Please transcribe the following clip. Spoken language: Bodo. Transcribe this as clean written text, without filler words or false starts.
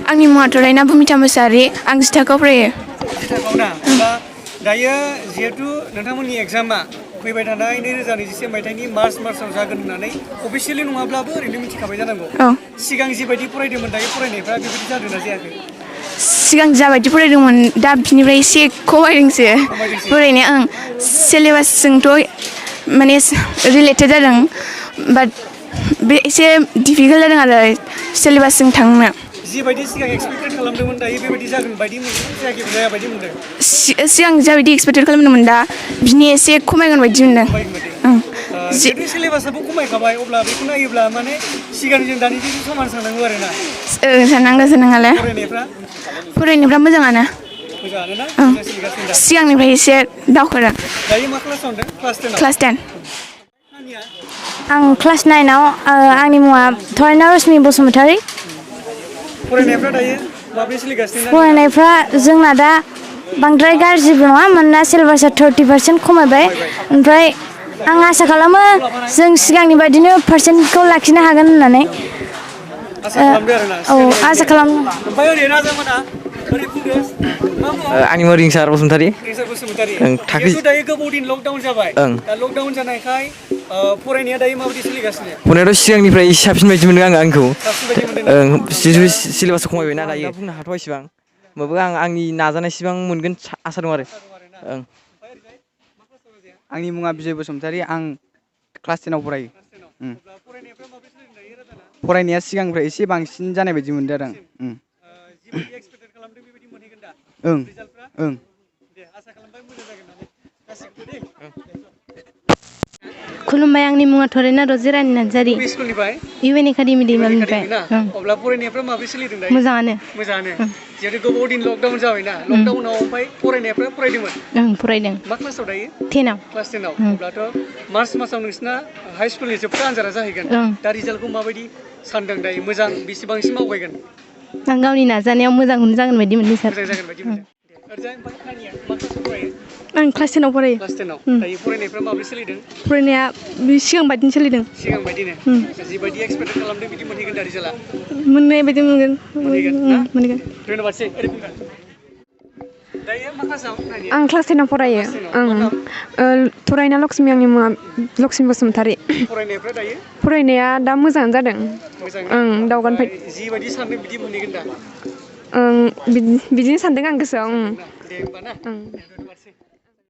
आंनि मुङाथ' रायना भुमिता मोसाहारि आं 10 थाखोआव फरायो। 10 थाखोआव ना होमबा दायो जिहेतु नोंथांमोननि एग्जामा फैबाय थानाय 2021 मायथाइनि मार्चआव जागोन होननानै अफिसियेलि नङाब्लाबो ओरैनो मिथिखाबाय जानांगौ। सिगां जिबायदि फरायदोंमोन दायो फरायनायफ्रा बेबायदि जादोंना जायाखै? सिगां जाबायदि फरायदोंमोन दा बिनिफ्राय एसे खमायदोंसो फरायनाया सिलेबासजोंथ' माने रिलेटेड जादों बाट बे एसे डिफिकाल्ट जादों आरो सिलेबासजों थांनो। जिबायदि सिगां एक्सपेक्टेड खालामदोंमोन दायो बेबायदि जागोन बायदि मोनदों जाया बायदि मोनदों? सिगां जाबायदि एक्सपेक्टेड खालामदोंमोन दा बिनि एसे खमायगोन बायदि मोनदों। जिहेतु सिलेबासाबो खमायखाबाय अब्ला बेखौ नायोब्ला माने सिगांजों दानिजों समान साननांगौ आरो ना? साननांगौ साननांगौलाय फरायनायफ्रा मोजाङानो। मोजाङानो ना? सिगांनिफ्राय एसे दावखोदों। दायो मा क्लासाव होनदों? क्लास 10। आं क्लास 9आव आंनि मुङा थरायना रश्मि बसुमतारी। फरायनायफ्रा दायो माब्रै सोलिगासिनो? फरायनायफ्रा जोंना दा बांद्राय गाज्रिबो नङा मानोना सिलेबासा 30% खमायबाय। ओमफ्राय आं आसा खालामो जों सिगांनि बायदिनो पारसेन्टखौ लाखिनो हागोन होननानै। आसा खालामदो आरोना? औ आसा खालामो। ओमफ्राय ओरै राजामोना ओरै बुंदो मा बुङो? आंनि मुङा रिंसार बसुमतारी। रिंसार बसुमतारी। जिहेतु दायो गोबाव दिन लकडाउन जाबाय। दा लकडाउन जानायखाय फरायनाया दायो माबायदि सोलिगासिनो? फरायनायाथ' सिगांनिफ्राय साबसिन बायदि मोनदों आंखौ। साबसिन बायदि मोनदों? सिलेबासा खमायबायना दायो बुंनो हाथ'आ इसिबां होमबाबो आंनि नाजानायसिबां मोनगोन आसा दं आरो। आंनि मुङा बिजय बसुमतारी आं क्लास 10आव फरायो। फरायनाया सिगांनिफ्राय एसे बांसिन जानाय बायदि मोनदों आरो आं। खुलुमबाय आंनि मुङा थरायना रजिरानि नार्जारि। इउएन एकाडेमि दैमालुनिफ्राय। अब्ला फरायनायफ्रा माबोरै सोलिदों दायो? मोजाङानो। जिहेतु गोबाव दिन लकडाउन जाबायना लकडाउनाव ओमफ्राय फरायनायफ्रा फरायदोंमोन? फरायदों। मा क्लासाव दायो? 10आव। क्लास 10आव। अब्लाथ' मार्च मासाव नोंसिना हाइ स्कुलनि जोबथा आनजादा जाहैगोन। दा रिजाल्टखौ माबायदि सानदों दायो? मोजां बेसेबांसिम आवगायगोन? आं गावनि नाजानायाव मोजांखौनो जागोन बायदि मोनदों सार। मोजां जागोन बायदि मोनदों। ओरैजाय ओमफ्राय नानिया मा क्लासाव फरायो? आं क्लास 10आव फरायो। क्लास 10आव। दायो फरायनायफ्रा माबोरै सोलिदों? फरायनाया सिगां बायदिनो सोलिदों। सिगां बायदिनो? जिबायदि एक्सपेक्टेड खालामदों बिदि मोनहैगोन दा रिजाल्टआ? मोननाय बायदि मोनगोन। मोनहैगोन ना? मोनहैगोन। धन्यबादसै। ओरै बुंदो। दायो मा क्लासाव नानिया? आं क्लास 10आव फरायो। थरायना लक्ष्मि आंनि मुङा लक्ष्मि बसुमतारी। फरायनायफ्रा दायो? फरायनाया दा मोजाङानो जादों। दावगानो जिबायदि सानदों बिदि मोनहैगोन दा? बिदिनो सानदों आं गोसोआव। दे होमबा ना।